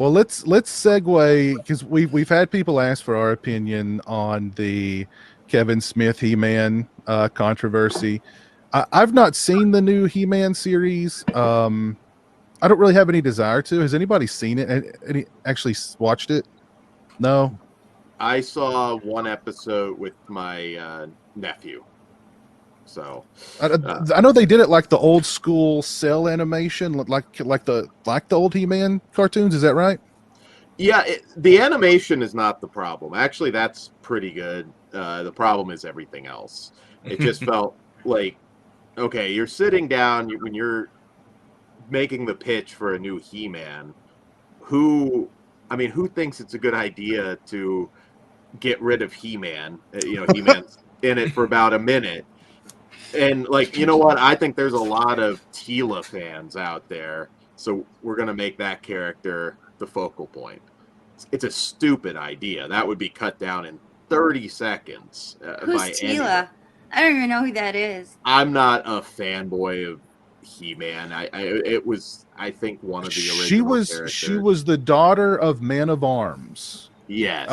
Well, let's segue, because we've had people ask for our opinion on the Kevin Smith He-Man controversy. I've not seen the new He-Man series. I don't really have any desire to. Has anybody seen it? Any actually watched it? No. I saw one episode with my nephew. So I know they did it like the old school cell animation, like the old He-Man cartoons. Is that right? yeah, the animation is not the problem. Actually, that's pretty good. The problem is everything else. It just felt like, okay, you're sitting down when you're making the pitch for a new He-Man. Who thinks it's a good idea to get rid of He-Man? He-Man's in it for about a minute. And, like, you know what? I think there's a lot of Tila fans out there, so we're going to make that character the focal point. It's a stupid idea. That would be cut down in 30 seconds Who's by Tila? anyone. I don't even know who that is. I'm not a fanboy of He-Man. It was, I think, one of the original characters. She was the daughter of Man of Arms. Yes.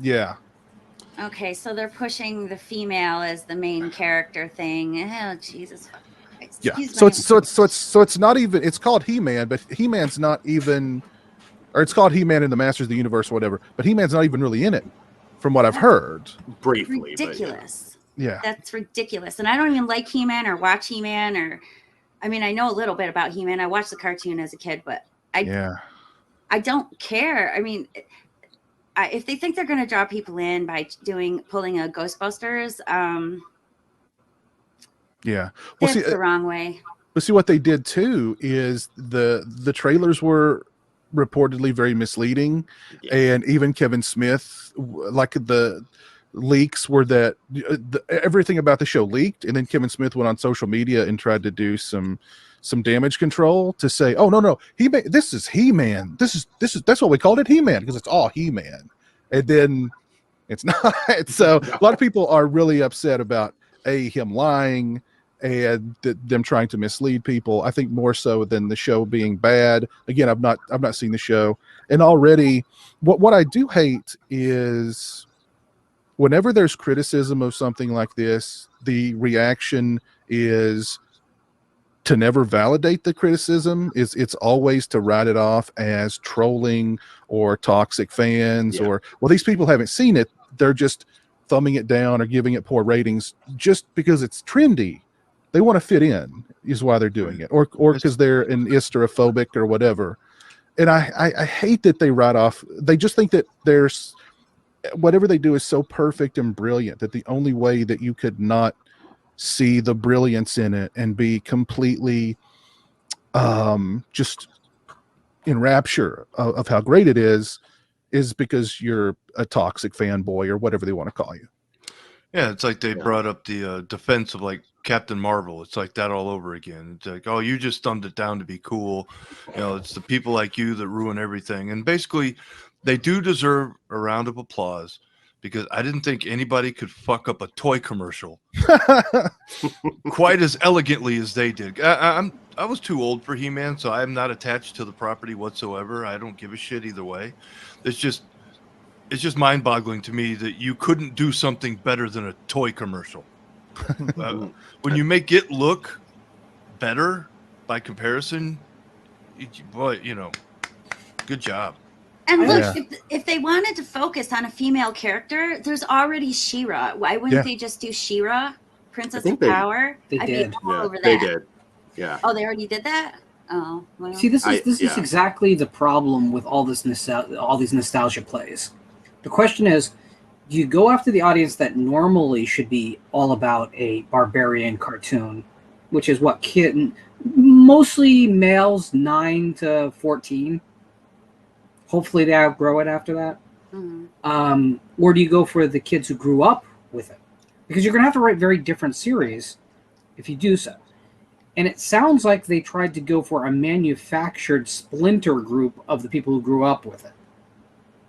Yeah. Okay, so they're pushing the female as the main character thing. Oh, Jesus Christ. Yeah. So it's not even. It's called He-Man, but He-Man's not even, or it's called He-Man in the Masters of the Universe or whatever. But He-Man's not even really in it, from what I've heard. Briefly. Ridiculous. But yeah. That's ridiculous. And I don't even like He-Man or watch He-Man I know a little bit about He-Man. I watched the cartoon as a kid, but I don't care. I mean, if they think they're going to draw people in by pulling a Ghostbusters, that's the wrong way. But see, what they did too is the trailers were reportedly very misleading, and even Kevin Smith, like the leaks were that everything about the show leaked, and then Kevin Smith went on social media and tried to do some damage control to say, oh no, this is He-Man, that's what we called it, He-Man, because it's all He-Man, and then it's not. So a lot of people are really upset about him lying and them trying to mislead people. I think more so than the show being bad. Again, I've not seen the show, and already what I do hate is whenever there's criticism of something like this, the reaction is to never validate the criticism. It's always to write it off as trolling or toxic fans, or, well, these people haven't seen it, they're just thumbing it down or giving it poor ratings just because it's trendy. They want to fit in is why they're doing it, or because they're an Isterophobic or whatever. And I hate that they write off. They just think that there's whatever they do is so perfect and brilliant that the only way that you could not see the brilliance in it and be completely just in rapture of how great it is because you're a toxic fanboy or whatever they want to call you. Yeah, it's like they brought up the defense of like Captain Marvel. It's like that all over again. It's like, oh, you just dumbed it down to be cool. It's the people like you that ruin everything. And basically, they do deserve a round of applause because I didn't think anybody could fuck up a toy commercial quite as elegantly as they did. I was too old for He-Man, so I'm not attached to the property whatsoever. I don't give a shit either way. It's just mind-boggling to me that you couldn't do something better than a toy commercial. When you make it look better by comparison, boy, good job. And look, if they wanted to focus on a female character, there's already She-Ra. Why wouldn't they just do She-Ra, Princess of Power? They did. Over that. They did. Yeah. Oh, they already did that? Oh, well. See, this is exactly the problem with all these nostalgia plays. The question is, do you go after the audience that normally should be all about a barbarian cartoon, which is what mostly males 9 to 14. Hopefully they outgrow it after that. Mm-hmm. Or do you go for the kids who grew up with it? Because you're going to have to write very different series if you do so. And it sounds like they tried to go for a manufactured splinter group of the people who grew up with it.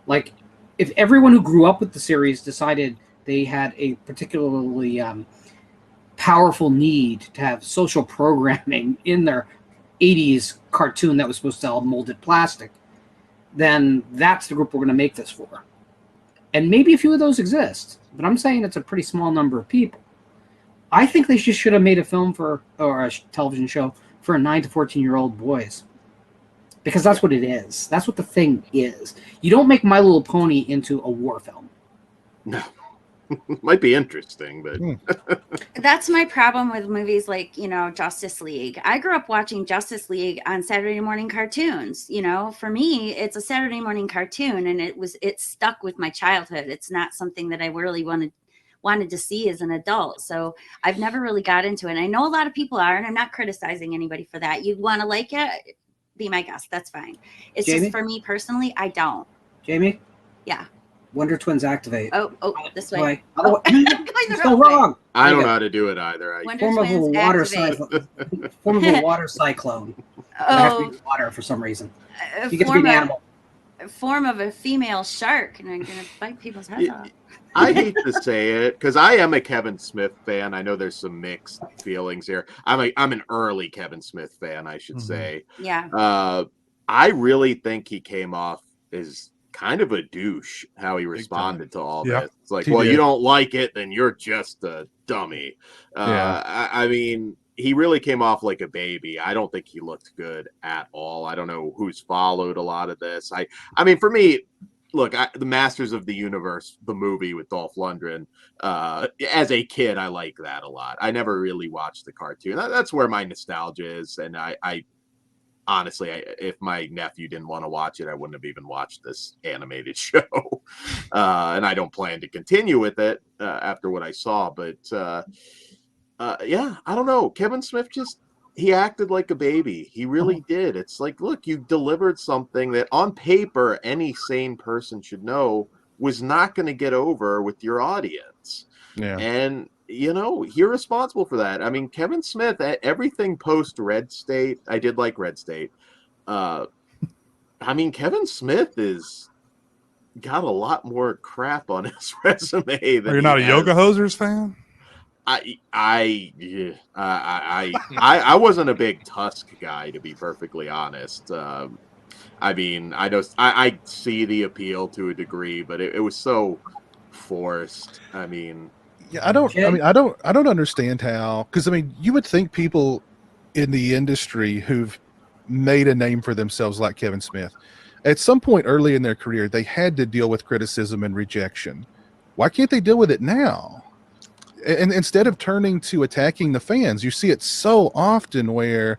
Like, if everyone who grew up with the series decided they had a particularly powerful need to have social programming in their 80s cartoon that was supposed to sell molded plastic, then that's the group we're going to make this for. And maybe a few of those exist, but I'm saying it's a pretty small number of people. I think they just should have made a film or a television show for 9 to 14-year-old boys. Because that's what it is. That's what the thing is. You don't make My Little Pony into a war film. No. Might be interesting, but that's my problem with movies like, Justice League. I grew up watching Justice League on Saturday morning cartoons. For me, it's a Saturday morning cartoon, and it stuck with my childhood. It's not something that I really wanted to see as an adult. So I've never really got into it. And I know a lot of people are, and I'm not criticizing anybody for that. You want to like it, be my guest. That's fine. It's Jamie? just for me personally, I don't. Jamie? Yeah. Wonder Twins activate. Oh, this way. It's still wrong. I don't know how to do it either. Form of a water cyclone. I have to use water for some reason. You get to be an animal. Form of a female shark, and I'm gonna bite people's heads off. I hate to say it because I am a Kevin Smith fan. I know there's some mixed feelings here. I'm an early Kevin Smith fan, I should say. Yeah. I really think he came off as kind of a douche how he responded to all this. It's like, well, you don't like it, then you're just a dummy. I mean, he really came off like a baby. I don't think he looked good at all. I don't know who's followed a lot of this. I mean, for me, look, the Masters of the Universe, the movie with Dolph Lundgren, as a kid, I like that a lot. I never really watched the cartoon. That's where my nostalgia is. And I honestly, if my nephew didn't want to watch it, I wouldn't have even watched this animated show. And I don't plan to continue with it after what I saw. But yeah, I don't know. Kevin Smith he acted like a baby. He really did. It's like, look, you delivered something that on paper, any sane person should know was not going to get over with your audience. Yeah. And, you're responsible for that. I mean, Kevin Smith, everything post Red State, I did like Red State. I mean, Kevin Smith got a lot more crap on his resume than You're not a Yoga Hosers fan? I wasn't a big Tusk guy, to be perfectly honest. I mean, I see the appeal to a degree, but it was so forced. I mean, yeah, I don't understand how, because I mean, you would think people in the industry who've made a name for themselves like Kevin Smith, at some point early in their career, they had to deal with criticism and rejection. Why can't they deal with it now? And instead of turning to attacking the fans, you see it so often where,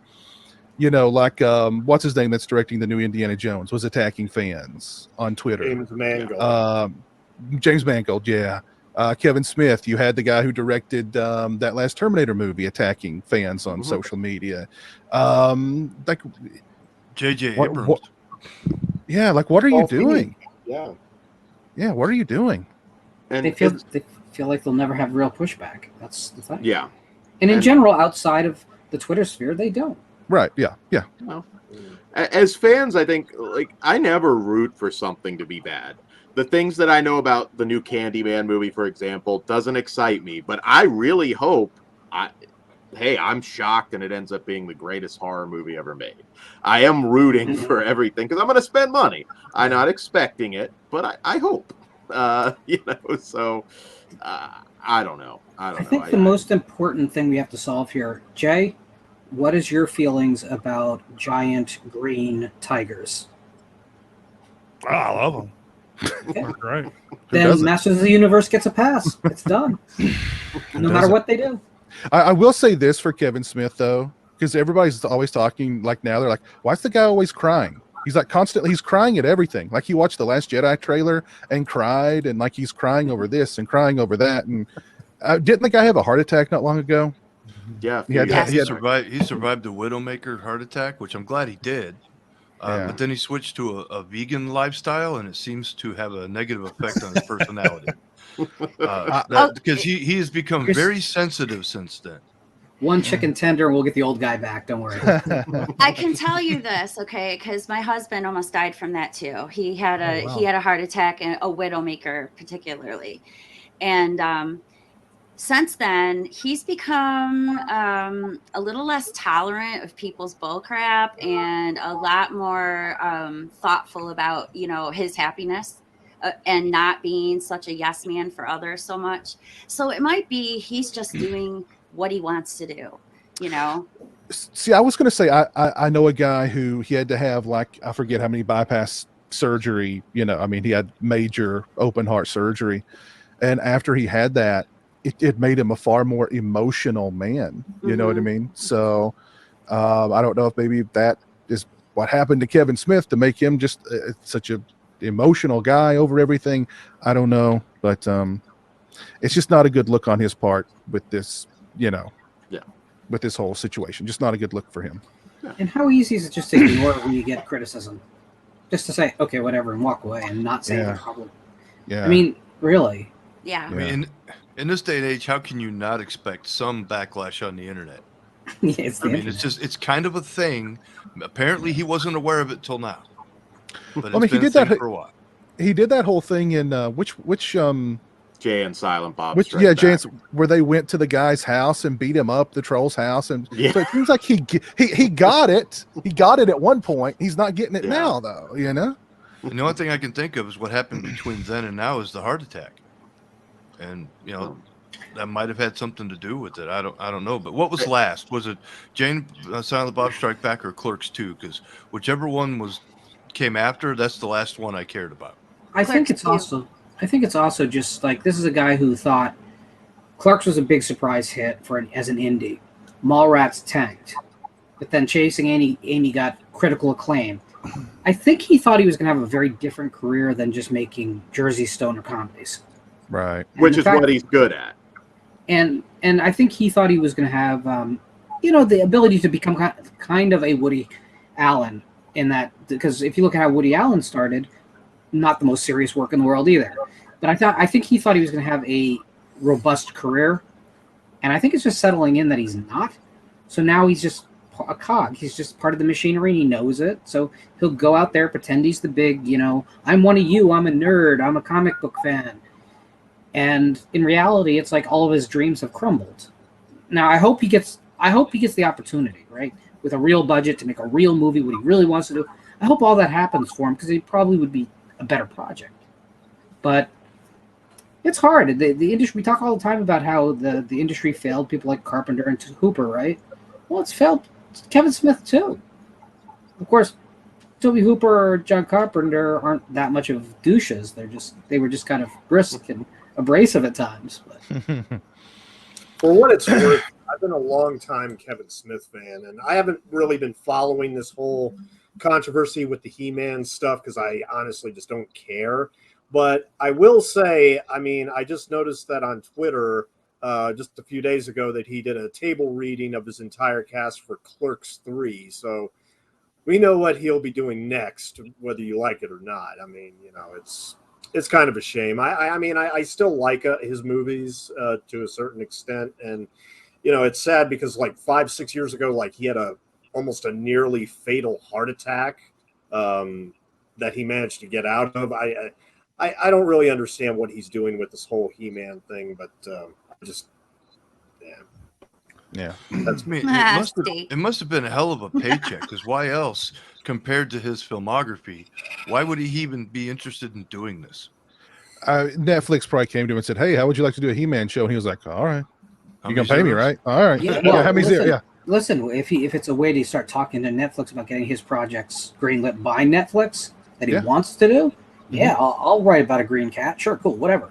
like what's his name that's directing the new Indiana Jones was attacking fans on Twitter. James Mangold. James Mangold, yeah. Kevin Smith, you had the guy who directed that last Terminator movie attacking fans on social media. Like J.J. Abrams. Yeah, like what are you doing? Yeah, what are you doing? And they feel like they'll never have real pushback. That's the thing. Yeah. And in general, outside of the Twitter sphere, they don't. Right. Yeah. Well, as fans, I think I never root for something to be bad. The things that I know about the new Candyman movie, for example, doesn't excite me. But I really hope, I'm shocked and it ends up being the greatest horror movie ever made. I am rooting for everything because I'm going to spend money. I'm not expecting it, but I hope. So I don't know. I think the most important thing we have to solve here, Jay, what is your feelings about giant green tigers? Oh, I love them. They're great. Then Masters of the Universe gets a pass. It's done. No matter what they do. I will say this for Kevin Smith, though, because everybody's always talking like now. They're like, why is the guy always crying? He's like constantly, he's crying at everything. Like he watched the Last Jedi trailer and cried, and like he's crying over this and crying over that. And didn't the guy have a heart attack not long ago? Yeah, he survived the Widowmaker heart attack, which I'm glad he did. But then he switched to a vegan lifestyle, and it seems to have a negative effect on his personality. Because he has become very sensitive since then. One chicken tender, and we'll get the old guy back. Don't worry. I can tell you this, okay, because my husband almost died from that too. He had a heart attack, and a Widowmaker particularly, and since then, he's become a little less tolerant of people's bullcrap and a lot more thoughtful about, his happiness and not being such a yes man for others so much. So it might be he's just doing what he wants to do, See, I was going to say, I know a guy who he had to have, like, I forget how many bypass surgery, I mean, he had major open heart surgery. And after he had that, it made him a far more emotional man. You know what I mean? So I don't know if maybe that is what happened to Kevin Smith to make him just such a emotional guy over everything. I don't know, but it's just not a good look on his part with this, with this whole situation. Just not a good look for him. And how easy is it just to ignore it when you get criticism? Just to say, okay, whatever, and walk away and not say anything probably. Yeah. I mean, really. Yeah. I mean, in this day and age, how can you not expect some backlash on the internet? Yeah, it's kind of a thing. Apparently, he wasn't aware of it till now. But he did that for a while. He did that whole thing in which Jay and Silent Bob. Jay, where they went to the guy's house and beat him up, the troll's house, and so it seems like he got it. He got it at one point. He's not getting it now, though. And the only thing I can think of is what happened between then and now is the heart attack, and that might have had something to do with it. I don't know. But what was last? Was it Jane, Silent Bob Strike Back, or Clerks 2? Because whichever one came after, that's the last one I cared about. I think it's also just like, this is a guy who thought Clerks was a big surprise hit as an indie. Mallrats tanked, but then Chasing Amy got critical acclaim. I think he thought he was going to have a very different career than just making Jersey stoner comedies. Right. Which is what he's good at. And I think he thought he was going to have, the ability to become kind of a Woody Allen in that, because if you look at how Woody Allen started, not the most serious work in the world either. But I think he thought he was going to have a robust career, and I think it's just settling in that he's not. So now he's just a cog. He's just part of the machinery, and he knows it. So he'll go out there, pretend he's the big, I'm one of you, I'm a nerd, I'm a comic book fan. And in reality, it's like all of his dreams have crumbled. Now, I hope he gets the opportunity, right, with a real budget to make a real movie, what he really wants to do. I hope all that happens for him, because he probably would be a better project. But it's hard. The industry, we talk all the time about how the industry failed people like Carpenter and Hooper, right? Well, it's failed Kevin Smith too. Of course, Toby Hooper or John Carpenter aren't that much of douches. They were just kind of brisk and abrasive at times. But. For what it's worth, I've been a long time Kevin Smith fan, and I haven't really been following this whole controversy with the He-Man stuff because I honestly just don't care. But I will say, I mean, I just noticed that on Twitter just a few days ago that he did a table reading of his entire cast for Clerks 3. So we know what he'll be doing next, whether you like it or not. I mean, it's kind of a shame. I mean, I still like his movies to a certain extent. And, it's sad because like 5-6 years ago, like he had almost a nearly fatal heart attack that he managed to get out of. I don't really understand what he's doing with this whole He-Man thing, but yeah. That's me. It must have been a hell of a paycheck, because why else, compared to his filmography, why would he even be interested in doing this? Netflix probably came to him and said, "Hey, how would you like to do a He-Man show?" And he was like, "All right, you're gonna pay me, right? All right, yeah. Well, how many zeros? Yeah." Listen, if it's a way to start talking to Netflix about getting his projects greenlit by Netflix that he wants to do, yeah, I'll write about a green cat. Sure, cool, whatever.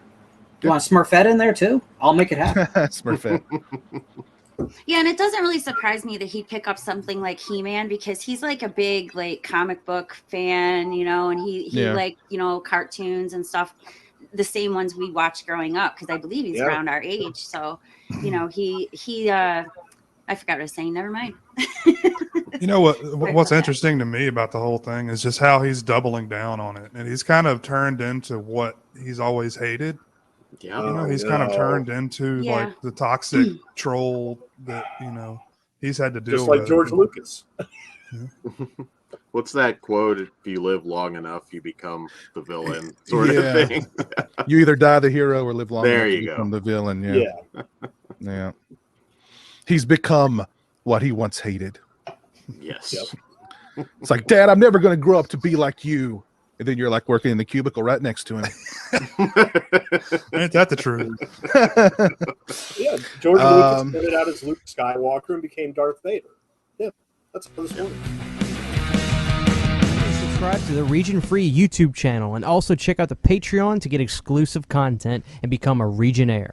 You want Smurfette in there too? I'll make it happen. Smurfette. Yeah, and it doesn't really surprise me that he'd pick up something like He-Man, because he's like a big like comic book fan, and he like cartoons and stuff, the same ones we watched growing up, because I believe he's around our age. So, he I forgot what I was saying. Never mind. What's interesting to me about the whole thing is just how he's doubling down on it, and he's kind of turned into what he's always hated. Yeah, he's kind of turned into like the toxic troll that he's had to deal with. Just like George Lucas. What's that quote? If you live long enough, you become the villain, sort Yeah. of thing. You either die the hero or live long There enough to you go. become the villain. Yeah. Yeah. Yeah. He's become what he once hated. Yes. Yep. It's like, Dad, I'm never going to grow up to be like you. And then you're like working in the cubicle right next to him. Ain't that the truth? Yeah, George Lucas started out as Luke Skywalker and became Darth Vader. Yeah, that's how this works. Subscribe to the Region Free YouTube channel and also check out the Patreon to get exclusive content and become a Regionaire.